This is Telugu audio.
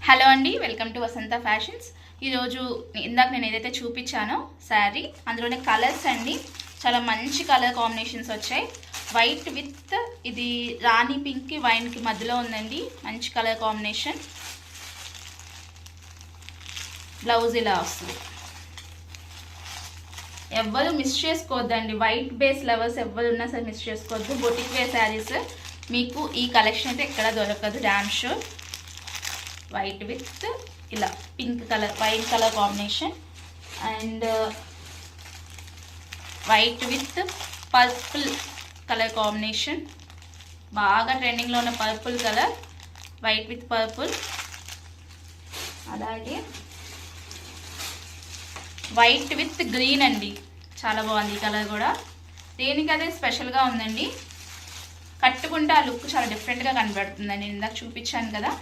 హలో అండి, వెల్కమ్ టు వసంత ఫ్యాషన్స్. ఈరోజు ఇందాక నేను ఏదైతే చూపించానో శారీ, అందులోనే కలర్స్ అండి. చాలా మంచి కలర్ కాంబినేషన్స్ వచ్చాయి. వైట్ విత్ ఇది రాణి పింక్కి వైన్కి మధ్యలో ఉందండి. మంచి కలర్ కాంబినేషన్. బ్లౌజ్ ఇలా వస్తుంది. ఎవ్వరు మిస్ చేసుకోవద్దండి. వైట్ బేస్ లవర్స్ ఎవ్వరు ఉన్నా సరే మిస్ చేసుకోవద్దు. బొటిక్ వేర్ శారీస్ మీకు ఈ కలెక్షన్ అయితే ఎక్కడ దొరకదు, డామ్ షూర్. వైట్ విత్ ఇలా pink colour, wine colour combination and white with purple colour combination. బాగా ట్రెండింగ్లో ఉన్న purple colour, white with purple. అలాగే వైట్ విత్ గ్రీన్ అండి, చాలా బాగుంది ఈ కలర్ కూడా. దేనికదే స్పెషల్గా ఉందండి. కట్టుకుంటే ఆ లుక్ చాలా డిఫరెంట్గా కనబడుతుందండి. ఇందాక చూపించాను కదా.